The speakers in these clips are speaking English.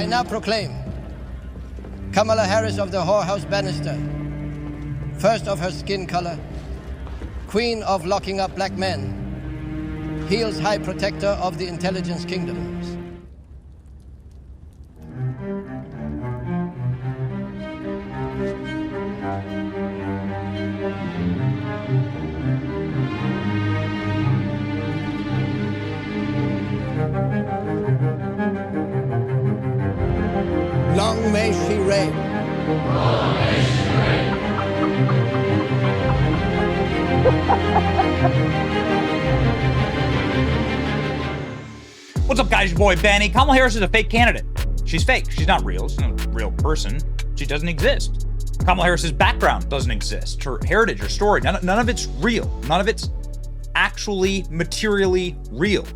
I now proclaim Kamala Harris of the whorehouse Bannister, first of her skin color, queen of locking up black men, Heel's high protector of the intelligence kingdoms. Long may she reign. Long may she reign. What's up, guys? Your boy Benny. Kamala Harris is a fake candidate. She's fake. She's not real. She's not a real person. She doesn't exist. Kamala Harris's background doesn't exist. Her heritage, her story, none of it's real. None of it's actually materially real.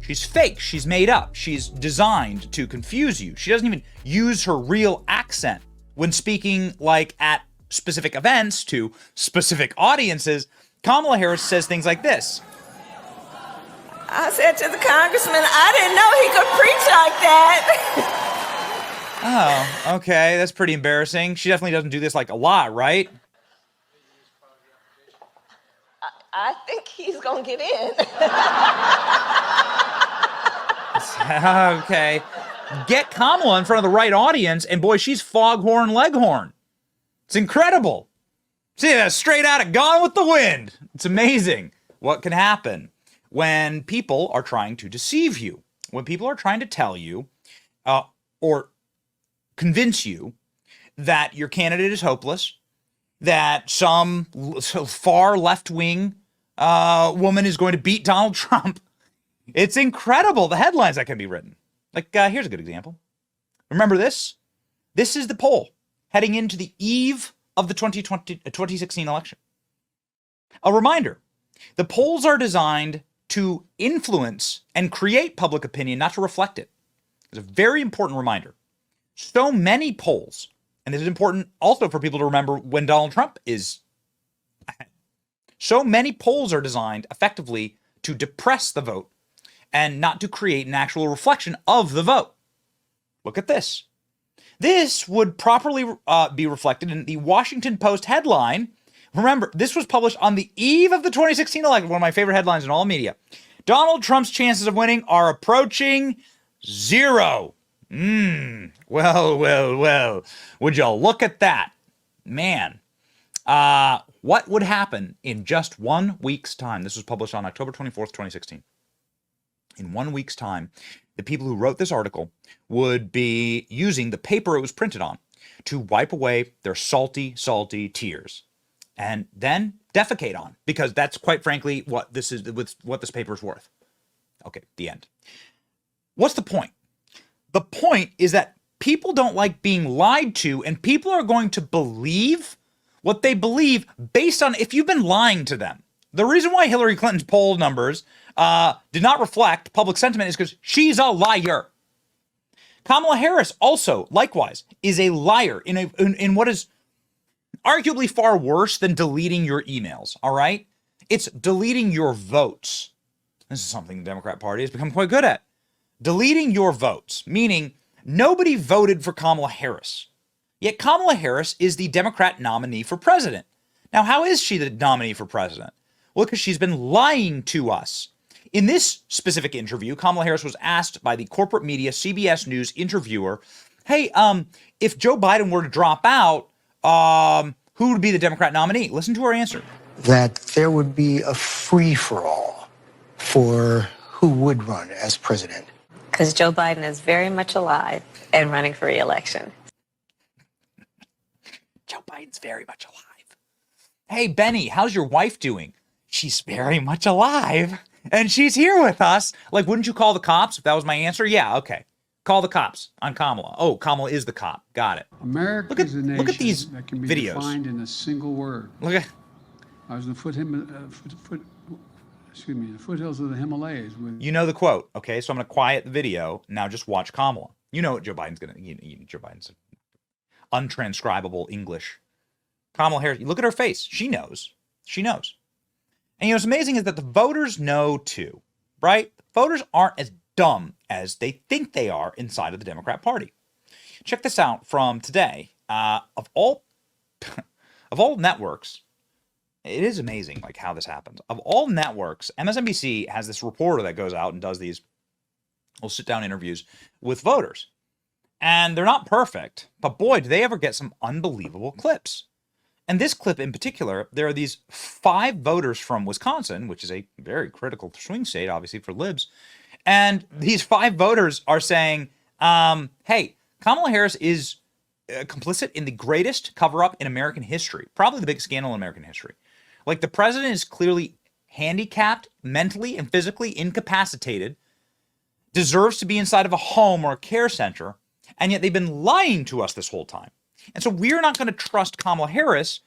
She's fake. She's made up. She's designed to confuse you. She doesn't even use her real accent when speaking, like at specific events to specific audiences. Kamala Harris says things like this. I said to the congressman, I didn't know he could preach like that. Oh, okay. That's pretty embarrassing. She definitely doesn't do this like a lot, right? I think he's going to get in. Okay. Get Kamala in front of the right audience, and boy, she's foghorn leghorn. It's incredible. See, that's straight out of Gone with the Wind. It's amazing what can happen when people are trying to deceive you, when people are trying to tell you or convince you that your candidate is hopeless, that some far left-wing woman is going to beat Donald Trump. It's incredible, the headlines that can be written. Like, here's a good example. Remember this? This is the poll heading into the eve of the 2016 election. A reminder, the polls are designed to influence and create public opinion, not to reflect it. It's a very important reminder. So many polls, and this is important also for people to remember when Donald Trump is ahead. So many polls are designed effectively to depress the vote and not to create an actual reflection of the vote. Look at this. This would properly be reflected in the Washington Post headline. Remember, this was published on the eve of the 2016 election, one of my favorite headlines in all media. Donald Trump's chances of winning are approaching 0. Well. Would you look at that? Man. What would happen in just 1 week's time? This was published on October 24th, 2016. In 1 week's time, the people who wrote this article would be using the paper it was printed on to wipe away their salty tears and then defecate on, because that's quite frankly what this is, what this paper is worth. Okay, the end. What's the point? The point is that people don't like being lied to, and people are going to believe what they believe based on if you've been lying to them. The reason why Hillary Clinton's poll numbers did not reflect public sentiment is because she's a liar. Kamala Harris also, likewise, is a liar in what is arguably far worse than deleting your emails, all right? It's deleting your votes. This is something the Democrat Party has become quite good at. Deleting your votes, meaning nobody voted for Kamala Harris. Yet Kamala Harris is the Democrat nominee for president. Now, how is she the nominee for president? Well, because she's been lying to us. In this specific interview, Kamala Harris was asked by the corporate media CBS News interviewer, hey, if Joe Biden were to drop out, who would be the Democrat nominee? Listen to her answer. That there would be a free-for-all for who would run as president. Because Joe Biden is very much alive and running for re-election. Joe Biden's very much alive. Hey, Benny, how's your wife doing? She's very much alive, and she's here with us. Like, wouldn't you call the cops if that was my answer? Yeah, okay. Call the cops on Kamala. Oh, Kamala is the cop. Got it. America is a nation look at these that can be videos. defined in a single word. Look at. I was in the foothills of the Himalayas with. You know the quote, okay? So I'm going to quiet the video. Now just watch Kamala. You know what Joe Biden's going to. Joe Biden's untranscribable English. Kamala Harris. Look at her face. She knows. She knows. And you know what's amazing is that the voters know too, right? Voters aren't as dumb as they think they are inside of the Democrat Party. Check this out from today. Of all networks, it is amazing like how this happens. Of all networks, MSNBC has this reporter that goes out and does these little sit-down interviews with voters. And they're not perfect, but boy, do they ever get some unbelievable clips. And this clip in particular, there are these 5 voters from Wisconsin, which is a very critical swing state, obviously, for libs. And these 5 voters are saying, hey, Kamala Harris is complicit in the greatest cover-up in American history, probably the biggest scandal in American history. Like, the president is clearly handicapped, mentally and physically incapacitated, deserves to be inside of a home or a care center, and yet they've been lying to us this whole time. And so we're not going to trust Kamala Harris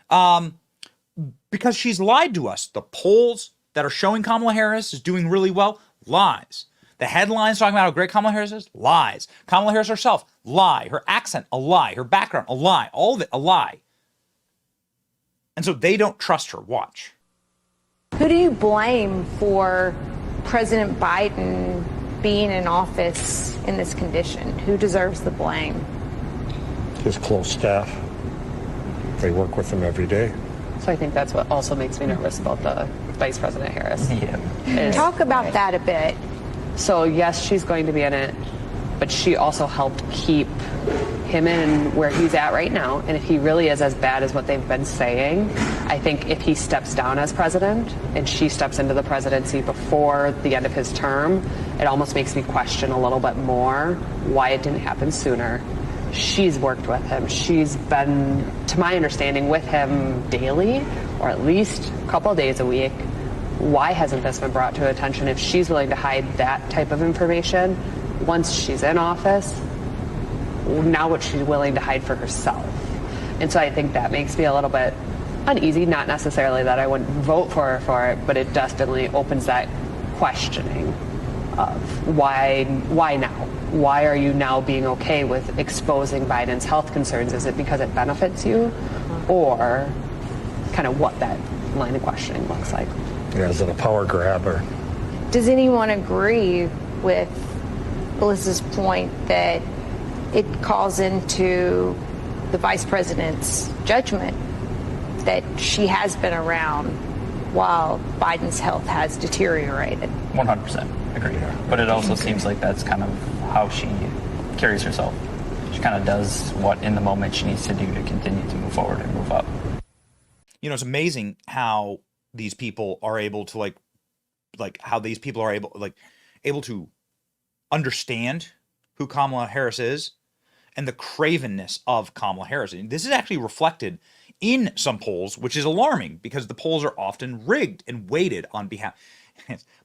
because she's lied to us. The polls that are showing Kamala Harris is doing really well, lies. The headlines talking about how great Kamala Harris is, lies. Kamala Harris herself, lie. Her accent, a lie. Her background, a lie. All of it, a lie. And so they don't trust her. Watch. Who do you blame for President Biden being in office in this condition? Who deserves the blame? His close staff. They work with him every day. So I think that's what also makes me nervous about the Vice President Harris. Yeah. Talk about that a bit. So yes, she's going to be in it, but she also helped keep him in where he's at right now. And if he really is as bad as what they've been saying, I think if he steps down as president and she steps into the presidency before the end of his term, it almost makes me question a little bit more why it didn't happen sooner. She's worked with him. She's been, to my understanding, with him daily, or at least a couple of days a week. Why hasn't this been brought to attention if she's willing to hide that type of information once she's in office? Now what she's willing to hide for herself. And so I think that makes me a little bit uneasy, not necessarily that I wouldn't vote for her for it, but it definitely opens that questioning of why now? Why are you now being okay with exposing Biden's health concerns? Is it because it benefits you, or kind of what that line of questioning looks like? Yeah, is it a power grab or? Does anyone agree with Melissa's point that it calls into the vice president's judgment that she has been around while Biden's health has deteriorated? 100% agree. But it also seems like that's kind of how she carries herself. She kind of does what in the moment she needs to do to continue to move forward and move up. You know, it's amazing how these people are able to able to understand who Kamala Harris is and the cravenness of Kamala Harris. And this is actually reflected in some polls, which is alarming because the polls are often rigged and weighted on behalf.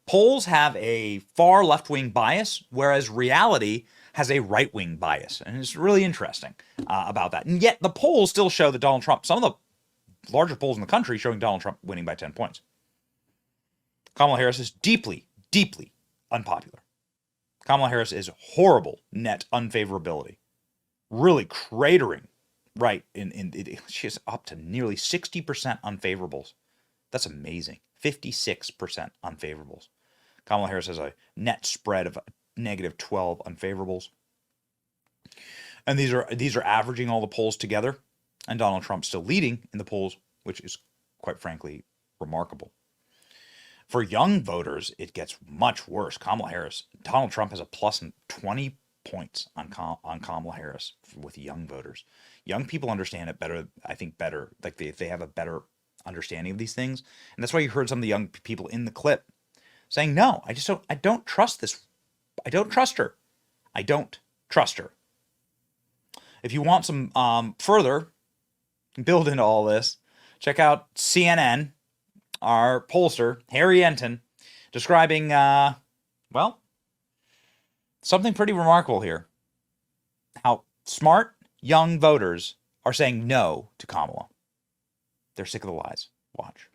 Polls have a far left-wing bias, whereas reality has a right-wing bias. And it's really interesting about that. And yet the polls still show that Donald Trump, some of the larger polls in the country showing Donald Trump winning by 10 points. Kamala Harris is deeply, deeply unpopular. Kamala Harris is horrible net unfavorability. Really cratering right she is up to nearly 60% unfavorables. That's amazing. 56% unfavorables. Kamala Harris has a net spread of negative 12 unfavorables. And these are averaging all the polls together, and Donald Trump's still leading in the polls, which is quite frankly remarkable. For young voters, it gets much worse. Donald Trump has a plus 20 points on Kamala Harris with young voters. Young people understand it better, I think better, like they have a better understanding of these things. And that's why you heard some of the young people in the clip saying, no, I don't trust this. I don't trust her. I don't trust her. If you want some further build into all this, check out CNN, our pollster, Harry Enton, describing, something pretty remarkable here. How smart, young voters are saying no to Kamala. They're sick of the lies. Watch.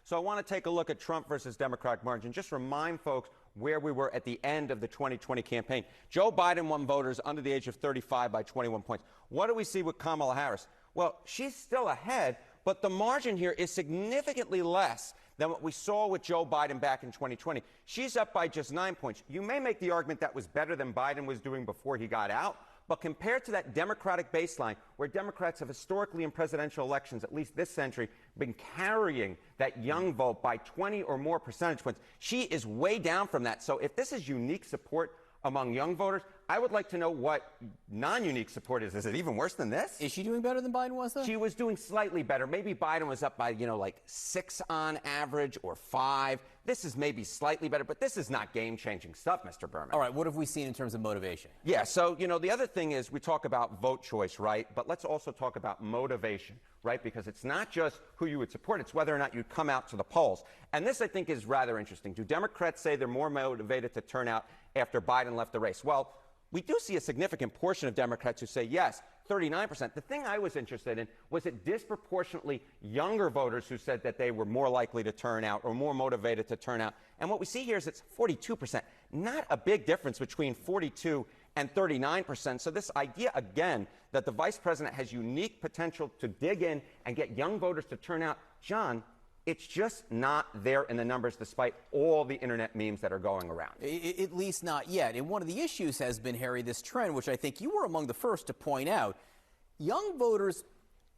So I want to take a look at Trump versus Democratic margin. Just remind folks where we were at the end of the 2020 campaign. Joe Biden won voters under the age of 35 by 21 points. What do we see with Kamala Harris? Well, she's still ahead, but the margin here is significantly less than what we saw with Joe Biden back in 2020. She's up by just 9 points. You may make the argument that was better than Biden was doing before he got out, but compared to that Democratic baseline, where Democrats have historically in presidential elections, at least this century, been carrying that young vote by 20 or more percentage points, she is way down from that. So if this is unique support among young voters, I would like to know what non-unique support is. Is it even worse than this? Is she doing better than Biden was, though? She was doing slightly better. Maybe Biden was up by, like 6 on average or 5. This is maybe slightly better, but this is not game-changing stuff, Mr. Berman. All right, what have we seen in terms of motivation? Yeah, so, the other thing is we talk about vote choice, right? But let's also talk about motivation, right? Because it's not just who you would support, it's whether or not you'd come out to the polls. And this, I think, is rather interesting. Do Democrats say they're more motivated to turn out after Biden left the race? Well, we do see a significant portion of Democrats who say yes, 39%. The thing I was interested in was it disproportionately younger voters who said that they were more likely to turn out or more motivated to turn out. And what we see here is it's 42%. Not a big difference between 42 and 39%. So this idea, again, that the vice president has unique potential to dig in and get young voters to turn out, John, it's just not there in the numbers despite all the internet memes that are going around. At least not yet. And one of the issues has been, Harry, this trend, which I think you were among the first to point out. Young voters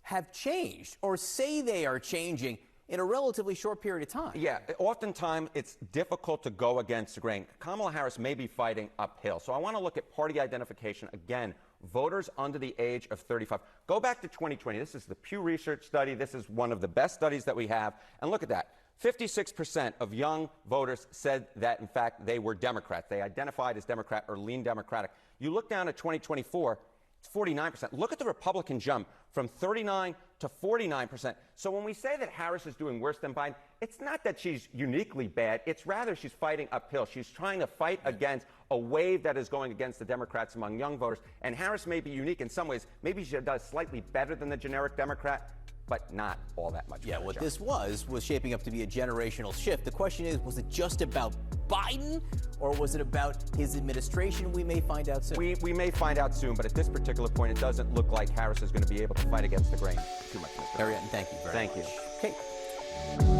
have changed or say they are changing in a relatively short period of time. Yeah, oftentimes it's difficult to go against the grain. Kamala Harris may be fighting uphill. So I want to look at party identification again. Voters under the age of 35. Go back to 2020. This is the Pew Research study. This is one of the best studies that we have. And look at that. 56% of young voters said that, in fact, they were Democrats. They identified as Democrat or lean Democratic. You look down at 2024, it's 49%. Look at the Republican jump from 39 to 49%. So when we say that Harris is doing worse than Biden, it's not that she's uniquely bad. It's rather she's fighting uphill. She's trying to fight against a wave that is going against the Democrats among young voters. And Harris may be unique in some ways. Maybe she does slightly better than the generic Democrat, but not all that much. Yeah, what this was shaping up to be a generational shift. The question is, was it just about Biden, or was it about his administration? We may find out soon. We may find out soon, but at this particular point, it doesn't look like Harris is going to be able to fight against the grain too much. Harry, thank you very much. Thank you. Okay.